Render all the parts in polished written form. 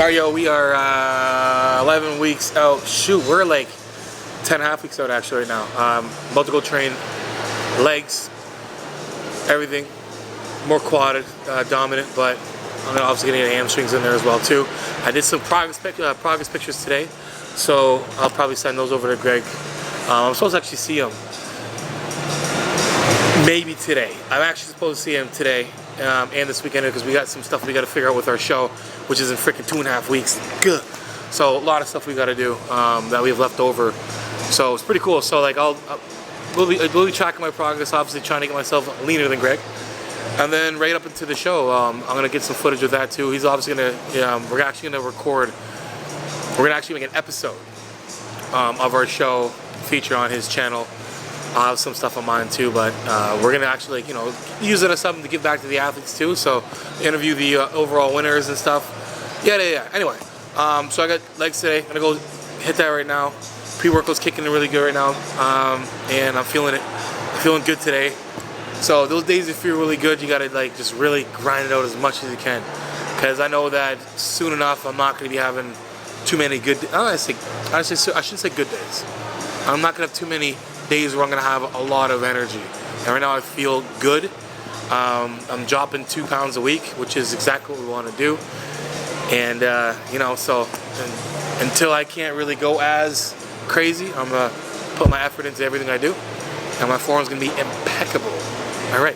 Alright, yo, we are 11 weeks out. Shoot, we're like 10.5 weeks out actually right now. About to go train legs, everything. More quad dominant, but I'm gonna obviously get any hamstrings in there as well too. I did some progress pictures today, so I'll probably send those over to Greg. I'm supposed to actually see him maybe today. I'm actually supposed to see him today and this weekend because we got some stuff we got to figure out with our show, which is in freaking 2.5 weeks. Good. So a lot of stuff we got to do that we have left over. So it's pretty cool. So like we'll be tracking my progress, obviously trying to get myself leaner than Greg. And then right up into the show, I'm gonna get some footage of that too. He's obviously gonna, we're actually gonna record. We're gonna actually make an episode of our show feature on his channel. I'll have some stuff on mine too, but we're gonna actually, you know, use it as something to give back to the athletes too. So interview the overall winners and stuff. Yeah. Anyway, so I got legs today. I'm gonna go hit that right now. Pre-workout's kicking in really good right now, and I'm feeling it. I'm feeling good today. So those days you feel really good, you gotta like just really grind it out as much as you can, because I know that soon enough I'm not gonna be having too many good. I shouldn't say good days. I'm not gonna have too many days where I'm gonna have a lot of energy. And right now I feel good. I'm dropping 2 pounds a week, which is exactly what we want to do. And you know, so until I can't really go as crazy, I'm gonna put my effort into everything I do, and my form's gonna be impeccable. All right,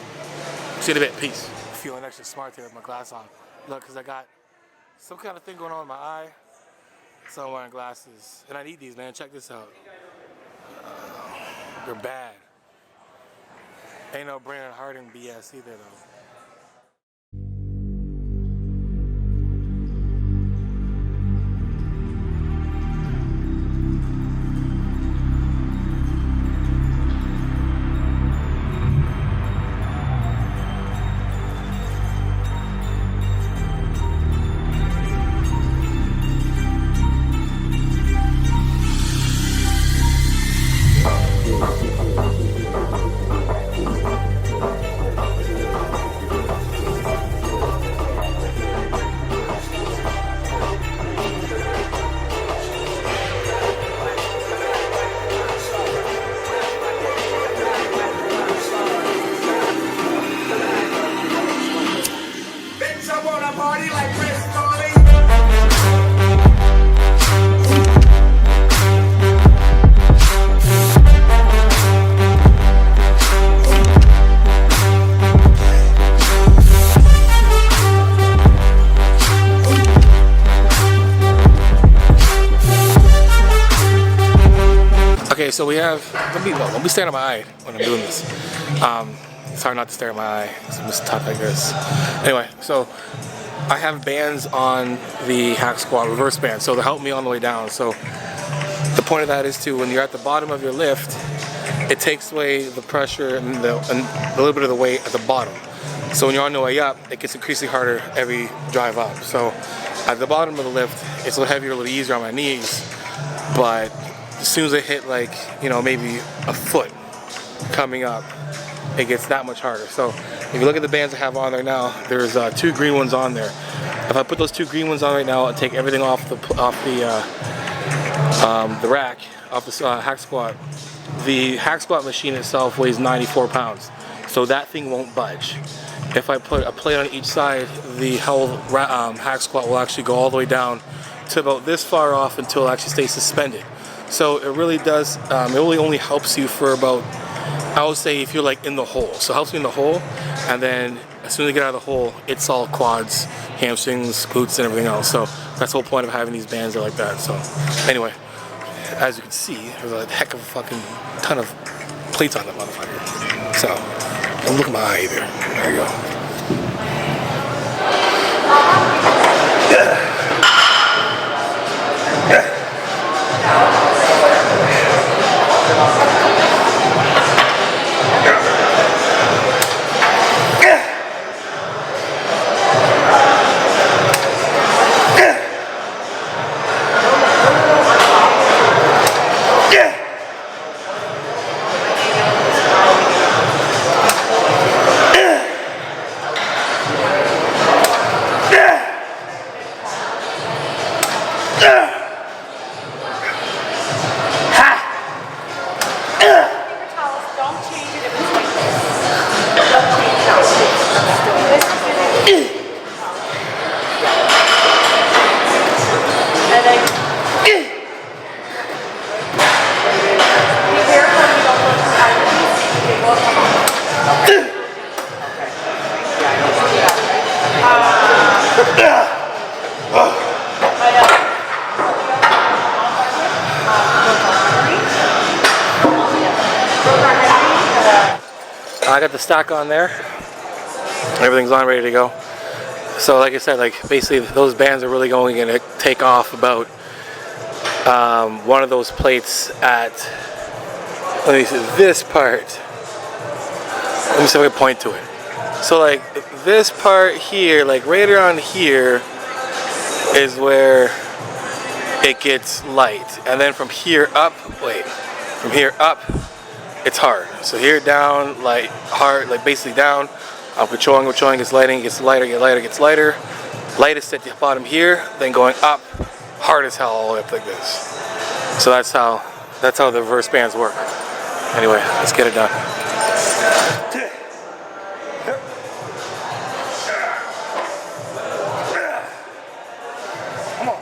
see you in a bit. Peace. Feeling extra smart here with my glass on. Look, because I got some kind of thing going on in my eye, so I'm wearing glasses. And I need these, man. Check this out. They're bad. Ain't no Brandon Harding BS either, though. Okay, so we have, let me stare at my eye when I'm doing this. It's hard not to stare at my eye, because I'm just tough like this. Anyway, so I have bands on the hack squat, reverse bands, so they'll help me on the way down. So the point of that is to, when you're at the bottom of your lift, it takes away the pressure and a little bit of the weight at the bottom. So when you're on the way up, it gets increasingly harder every drive up. So at the bottom of the lift, it's a little heavier, a little easier on my knees, but as soon as I hit like, you know, maybe a foot coming up, it gets that much harder. So if you look at the bands I have on there now, there's 2 green ones on there. If I put those 2 green ones on right now and take everything off the rack, off the hack squat, the hack squat machine itself weighs 94 pounds. So that thing won't budge. If I put a plate on each side, the whole hack squat will actually go all the way down to about this far off until it actually stays suspended. So it really does, it really only helps you for about, I would say if you're like in the hole. So it helps you in the hole, and then as soon as you get out of the hole, it's all quads, hamstrings, glutes, and everything else. So that's the whole point of having these bands like that. So anyway, as you can see, there's a heck of a fucking ton of plates on that motherfucker. So don't look at my eye either. There you go. Don't change it if it's like this. Don't change it. This is good. And then be careful you don't go too high with these. They will come off. I got the stock on there. Everything's on, ready to go. So like I said, like basically those bands are really going to take off about one of those plates at, let me see, this part. Let me see if I can point to it. So like this part here, like right around here is where it gets light. And then from here up, from here up, it's hard. So here down, like hard, like basically down. I'm controlling, gets lighting, gets lighter, gets lighter. Lightest at the bottom here, then going up, hard as hell all the way up like this. So that's how the reverse bands work. Anyway, let's get it done. Come on.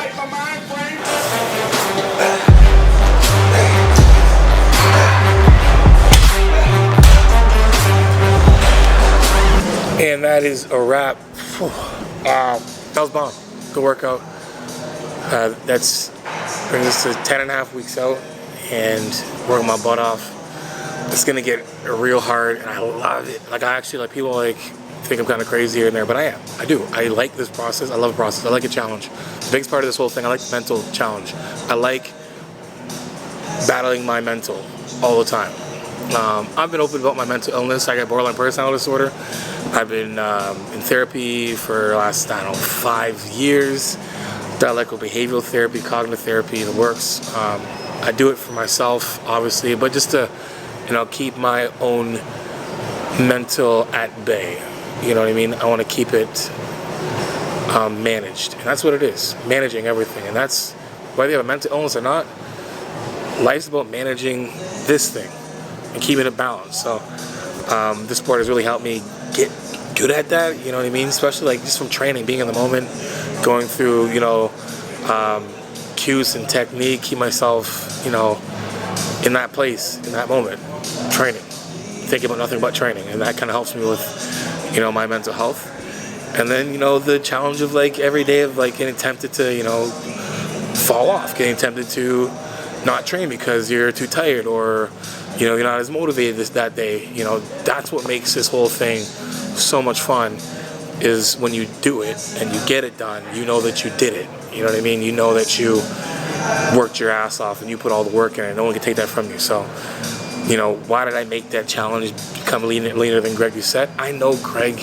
right, my mind frame. And that is a wrap. That was bomb. Good workout. That's brings us to 10 and a half weeks out and working my butt off. It's gonna get real hard and I love it. Like I actually like people like think I'm kind of crazy here and there, but I am. I do. I like this process. I love the process. I like a challenge. The biggest part of this whole thing, I like the mental challenge. I like battling my mental all the time. I've been open about my mental illness. I got borderline personality disorder. I've been in therapy for the last, I don't know, 5 years. Dialectical behavioral therapy, cognitive therapy, the works. I do it for myself, obviously, but just to, keep my own mental at bay. You know what I mean? I want to keep it managed, and that's what it is, managing everything. And that's whether you have a mental illness or not. Life's about managing this thing and keeping it balanced. So this sport has really helped me get good at that. You know what I mean? Especially like just from training, being in the moment, going through cues and technique, keep myself in that place, in that moment, training, thinking about nothing but training, and that kind of helps me with my mental health. And then the challenge of like every day of like getting tempted to fall off, getting tempted to not train because you're too tired or you're not as motivated that day. That's what makes this whole thing so much fun, is when you do it and you get it done, you know that you did it. You know what I mean? You know that you worked your ass off and you put all the work in it. No one can take that from you. So, why did I make that challenge become leaner than Greg Doucette? I know Greg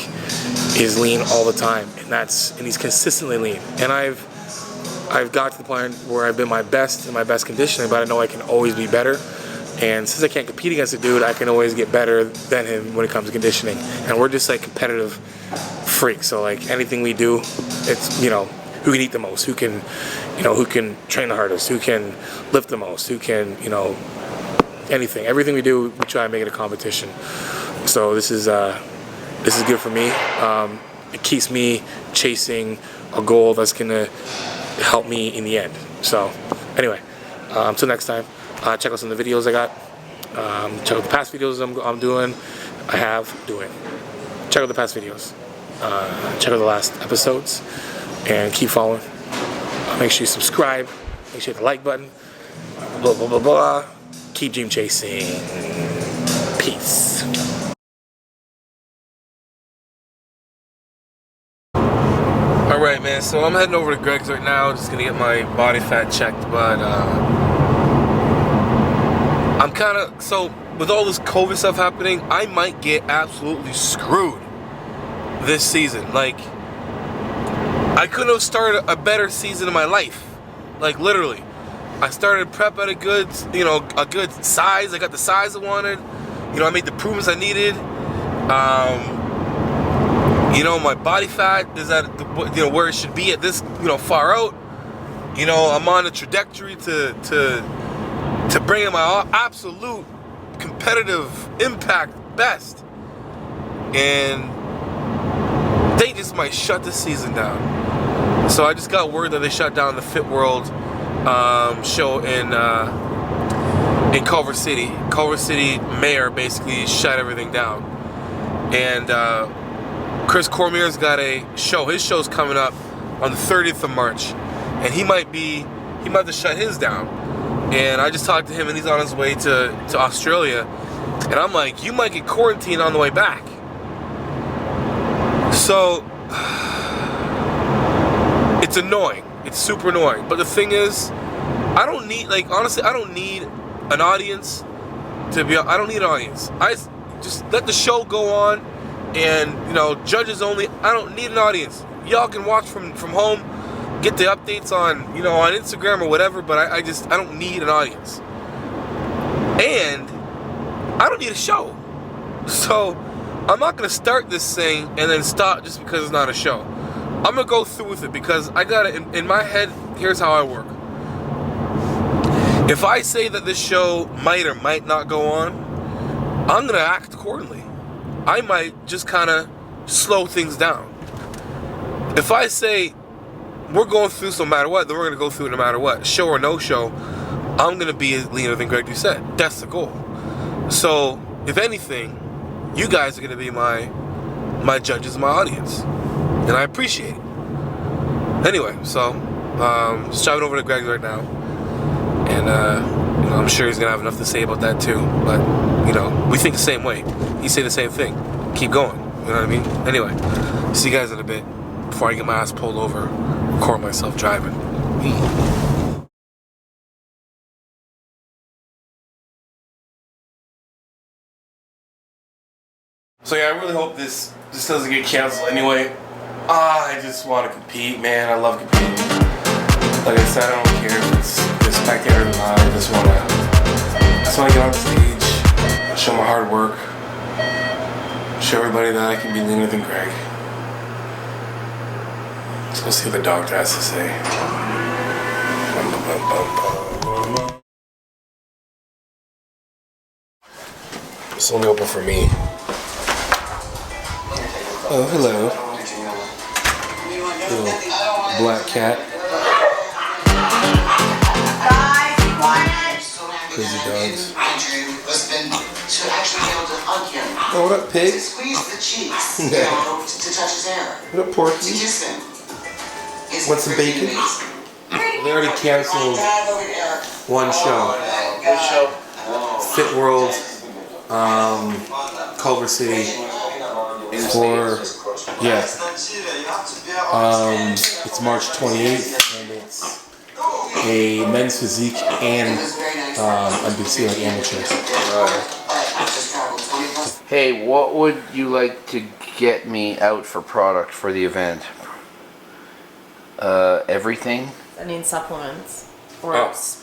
is lean all the time, and he's consistently lean. And I've got to the point where I've been my best in my best conditioning, but I know I can always be better. And since I can't compete against a dude, I can always get better than him when it comes to conditioning. And we're just like competitive freaks. So like anything we do, it's who can eat the most, who can train the hardest, who can lift the most, who can anything. Everything we do, we try and make it a competition. So this is good for me. It keeps me chasing a goal that's gonna help me in the end. So anyway, until next time. Check out some of the videos I got. Check out the past videos I'm doing. Check out the past videos. Check out the last episodes. And keep following. Make sure you subscribe. Make sure you hit the like button. Blah, blah, blah, blah. Keep dream chasing. Peace. Alright, man. So I'm heading over to Greg's right now. Just going to get my body fat checked. But, I'm kind of, so with all this COVID stuff happening, I might get absolutely screwed this season. Like, I couldn't have started a better season in my life. Like, literally. I started prep at a good size. I got the size I wanted. I made the improvements I needed. My body fat is at where it should be at this, far out. I'm on a trajectory to bring in my absolute competitive impact best. And they just might shut this season down. So I just got word that they shut down the Fit World show in Culver City. Culver City mayor basically shut everything down. And Chris Cormier's got a show. His show's coming up on the 30th of March. And he might have to shut his down. And I just talked to him, and he's on his way to Australia. And I'm like, you might get quarantined on the way back. So, it's annoying. It's super annoying. But the thing is, I don't need an audience I don't need an audience. I just let the show go on, and, judges only. I don't need an audience. Y'all can watch from home. Get the updates on on Instagram or whatever, but I don't need an audience, and I don't need a show. So I'm not gonna start this thing and then stop just because it's not a show. I'm gonna go through with it because I got it in my head. Here's how I work. If I say that this show might or might not go on, I'm gonna act accordingly. I might just kind of slow things down. If I say we're going through no matter what, then we're gonna go through it no matter what. Show or no show, I'm gonna be leaner than Greg Doucette. That's the goal. So, if anything, you guys are gonna be my judges, my audience. And I appreciate it. Anyway, so just driving over to Greg's right now. And you know, I'm sure he's gonna have enough to say about that too. But, you know, we think the same way. He say the same thing. Keep going. You know what I mean? Anyway, see you guys in a bit before I get my ass pulled over, record myself driving. So yeah, I really hope this doesn't get canceled anyway. I just want to compete, man. I love competing. Like I said, I don't care if it's spectator or not. I just want to get on stage, show my hard work, show everybody that I can be leaner than Greg. Let's go see what the doctor has to say. It's only open for me. Oh, hello. Little black cat. Guys, be quiet. Crazy dogs. Oh, what up, pig? To squeeze the cheeks, you know, to touch his hair. What up, porky? To kiss him. Want some bacon? They already canceled one show. What show? Fit World, Culver City. For it's March 28th, and it's a men's physique and NBC like amateur. Hey, what would you like to get me out for product for the event? Everything? I need supplements. Or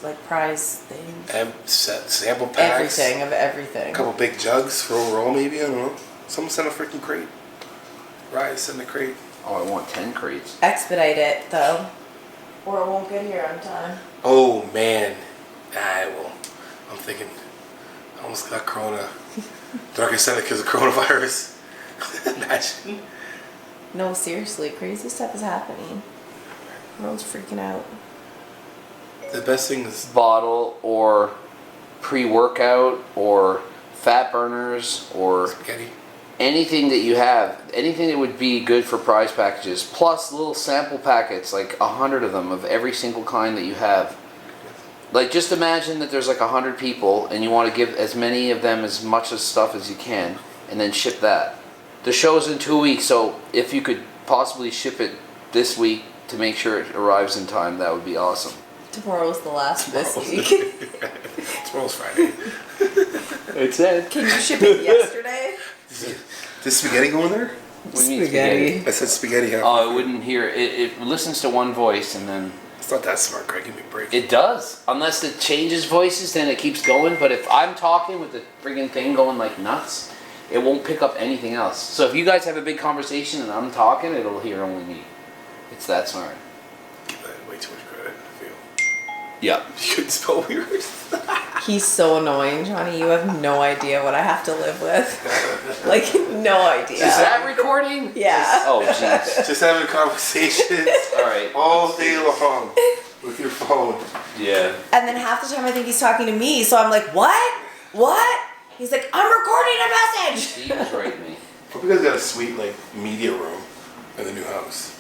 like prize things. Sample packs. Everything of everything. A couple big jugs for overall, maybe. I don't know. Someone send a freaking crate. Right, send a crate. Oh, I want 10 crates. Expedite it though, or it won't get here on time. Oh man, I'm thinking. I almost got corona. They're not gonna send it because of coronavirus. Imagine. No, seriously, crazy stuff is happening. The world's freaking out. The best thing is Bottle or pre-workout or fat burners or spaghetti. anything that you have, anything that would be good for prize packages, plus little sample packets, like 100 of them of every single kind that you have. Like, just imagine that there's like 100 people and you want to give as many of them as much of stuff as you can and then ship that. The show's in 2 weeks, so if you could possibly ship it this week to make sure it arrives in time, that would be awesome. Tomorrow's the last this week. Tomorrow's Friday. It said. Can you ship it yesterday? Does spaghetti go in there? What do you mean spaghetti? I said spaghetti. Oh, it wouldn't hear. It listens to one voice and then... It's not that smart, Greg. Give me a break. It does. Unless it changes voices, then it keeps going. But if I'm talking with the friggin' thing going like nuts, it won't pick up anything else. So if you guys have a big conversation and I'm talking, it'll hear only me. It's that smart. Give that way too much credit, I feel. Yeah. You couldn't spell weird. He's so annoying, Johnny. You have no idea what I have to live with. Like, no idea. Is that recording? Yeah. Oh, jeez. Just having conversations All right. all day long with your phone. Yeah. And then half the time I think he's talking to me, so I'm like, what? What? He's like, I'm recording a message. Steve was right, me. Hope you guys got a sweet like media room in the new house.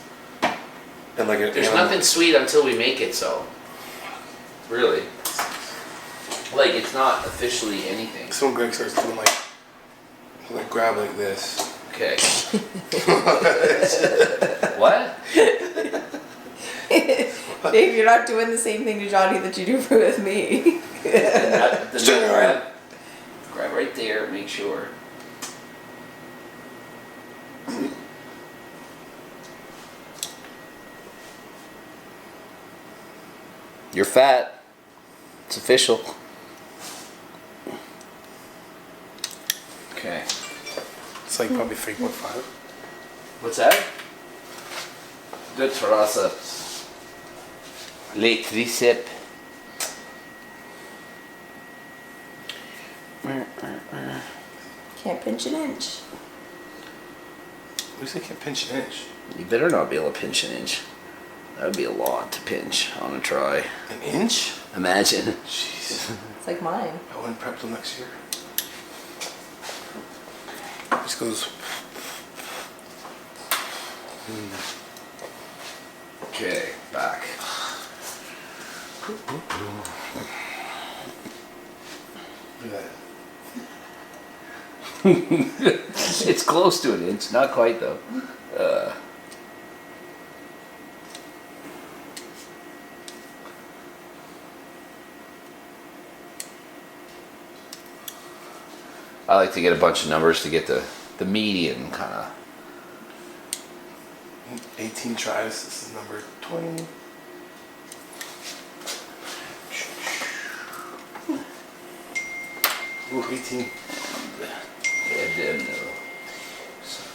And like There's nothing sweet until we make it, so. Really. Like, it's not officially anything. So when Greg starts doing like grab like this. Okay. What? Babe, you're not doing the same thing to Johnny that you do with me. Grab right there, make sure. You're fat. It's official. Okay. It's like probably 3.5. What's that? De triceps. Les triceps. Can't pinch an inch. At least I can't pinch an inch. You better not be able to pinch an inch. That would be a lot to pinch on a try. An inch? Imagine. Jeez. It's like mine. I wouldn't prep till next year. Just goes. Okay, back. Look at It's close to an inch, not quite though. I like to get a bunch of numbers to get the median kind of. 18 tries. This is number 20. Ooh, 18. Yeah, damn no. Side.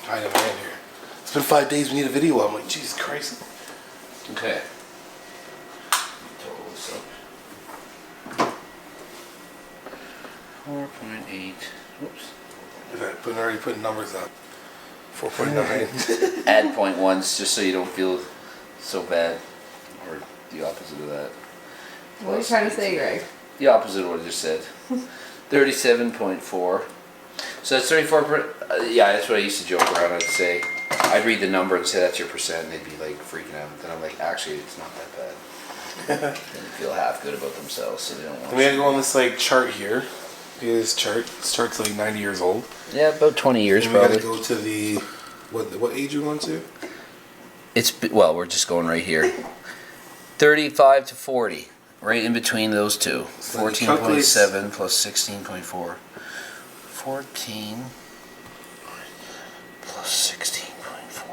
I have a man here. It's been 5 days. We need a video. I'm like, Jesus Christ. Okay. Total this up. 4.8. Whoops. I've already putting numbers up. 4.9. Add 0.1s just so you don't feel so bad. Or the opposite of that. What are you trying to say, Greg? The opposite of what I just said. 37.4. So that's 34. Yeah, that's what I used to joke around. I'd say, I'd read the number and say that's your percent, and they'd be like freaking out. Then I'm like, actually, it's not that bad. They feel half good about themselves, so they don't want. Then we had to go on this like chart here. Look at this chart. This chart's like 90 years old. Yeah, about 20 years And we probably. gotta go to the what age you want to? Well, we're just going right here. 35 to 40, right in between those two. So it 14.7 plus 16.4. 14 plus 16.4.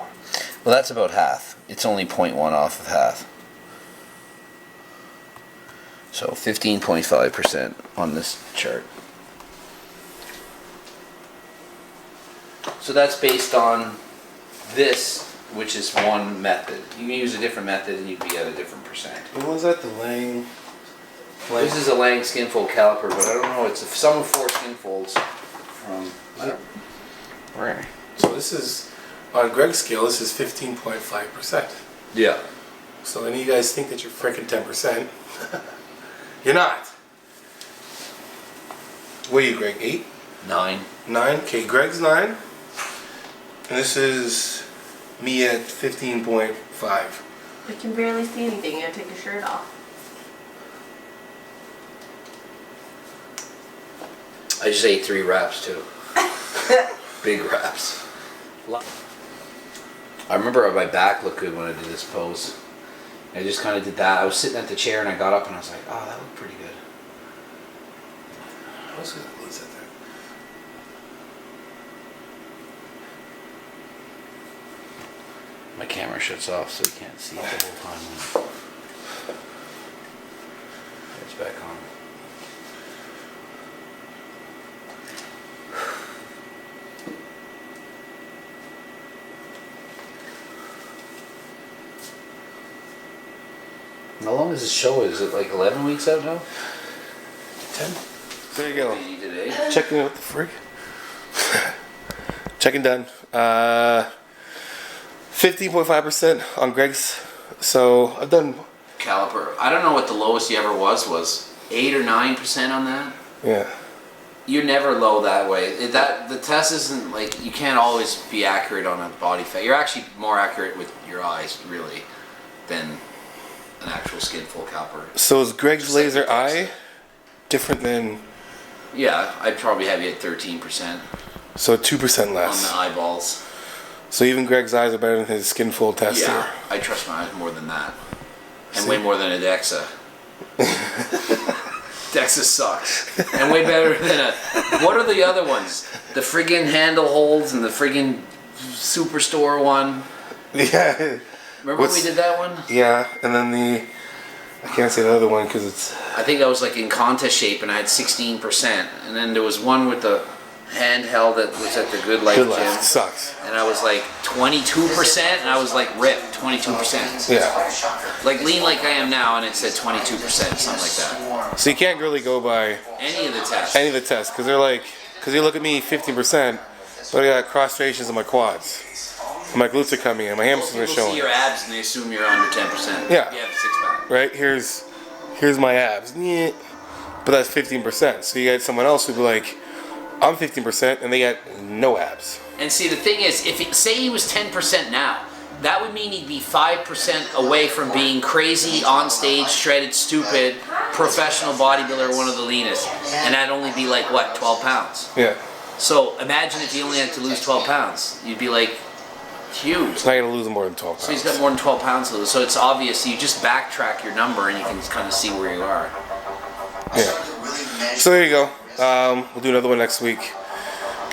Well, that's about half. It's only 0.1 off of half. So 15.5% on this chart. So that's based on this, which is one method. You can use a different method and you'd be at a different percent. What was that? The Lang. This is a Lang skinfold caliper, but I don't know. It's a sum of 4 skinfolds from. Where? So this is on Greg's scale. This is 15.5%. Yeah. So any of you guys think that you're freaking 10%? You're not. What are you, Greg? 8? 9. 9? Okay, Greg's 9. And this is me at 15.5. I can barely see anything. You gotta take your shirt off. I just ate 3 wraps too. Big wraps. I remember my back looked good when I did this pose. I just kind of did that. I was sitting at the chair and I got up and I was like, oh, that looked pretty good. I was going to close that there. My camera shuts off so you can't see it the whole time. It's back on. How long is this show? Is it like 11 weeks out now? 10. There you go. Busy today. Checking out the frig. Checking done. 15.5% on Greg's. So I've done. Caliper. I don't know what the lowest you ever was 8 or 9% on that. Yeah. You're never low that way. The test isn't like, you can't always be accurate on a body fat. You're actually more accurate with your eyes, really, than an actual skinful caliper. So is Greg's Just like laser the eye different than? Yeah, I'd probably have you at 13% So 2% on less. the eyeballs. So even Greg's eyes are better than his skin fold test Yeah, here. I trust my eyes more than that. And See? way more than a DEXA. DEXA sucks. And way better than a... What are the other ones? The friggin' handle holds and the friggin' Superstore one. Yeah. Remember when we did that one? Yeah, and then I can't say the other one because it's. I think I was like in contest shape and I had 16%. And then there was one with the handheld that was at the Good Life Good gym. life sucks. And I was like 22%, and I was like ripped, 22%. Yeah. Like lean like I am now, and it said 22%, something like that. So you can't really go by Any of the tests. any of the tests because they're like, because you look at me 15%, but I got cross-striations in my quads. And my glutes are coming in, my hamstrings are People showing. see your abs and they assume you're under 10%. Yeah. You have a six-pack. Right? Here's my abs. Yeah. But that's 15%. So you got someone else who'd be like, I'm 15%, and they got no abs. And see, the thing is, say he was 10% now, that would mean he'd be 5% away from being crazy, on stage, shredded, stupid, professional bodybuilder, one of the leanest. And that'd only be like, what, 12 pounds? Yeah. So imagine if he only had to lose 12 pounds. You'd be like, huge. It's not going to lose more than 12 pounds. So he's got more than 12 pounds to lose. So it's obvious. You just backtrack your number and you can kind of see where you are. Yeah. So there you go. We'll do another one next week.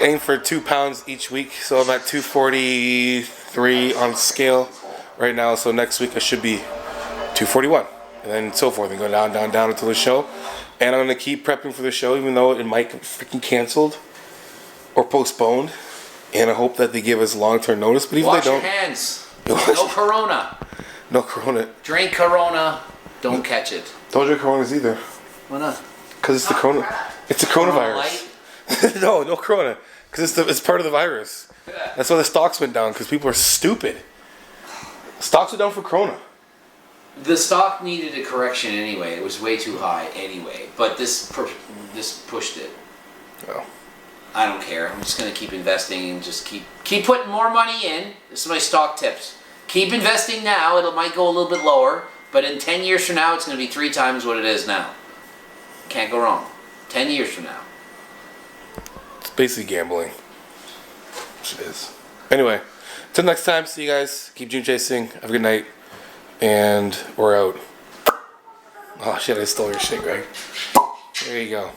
Aim for 2 pounds each week. So I'm at 243 on scale right now. So next week I should be 241. And then so forth. And go down, down, down until the show. And I'm going to keep prepping for the show, even though it might get freaking canceled or postponed. And I hope that they give us long-term notice. But even if Wash they your don't, hands. No Corona. no Corona. Drink Corona. Don't catch it. Don't drink Coronas either. Why not? Because it's the Corona. It's the coronavirus. No Corona. Because it's part of the virus. That's why the stocks went down. Because people are stupid. Stocks went down for Corona. The stock needed a correction anyway. It was way too high anyway. But this pushed it. Oh. I don't care. I'm just going to keep investing and just keep putting more money in. This is my stock tips. Keep investing now. It might go a little bit lower. But in 10 years from now, it's going to be 3 times what it is now. Can't go wrong. 10 years from now. It's basically gambling. Which it is. Anyway, till next time. See you guys. Keep dream chasing. Have a good night. And we're out. Oh shit, I stole your shit, Greg. There you go.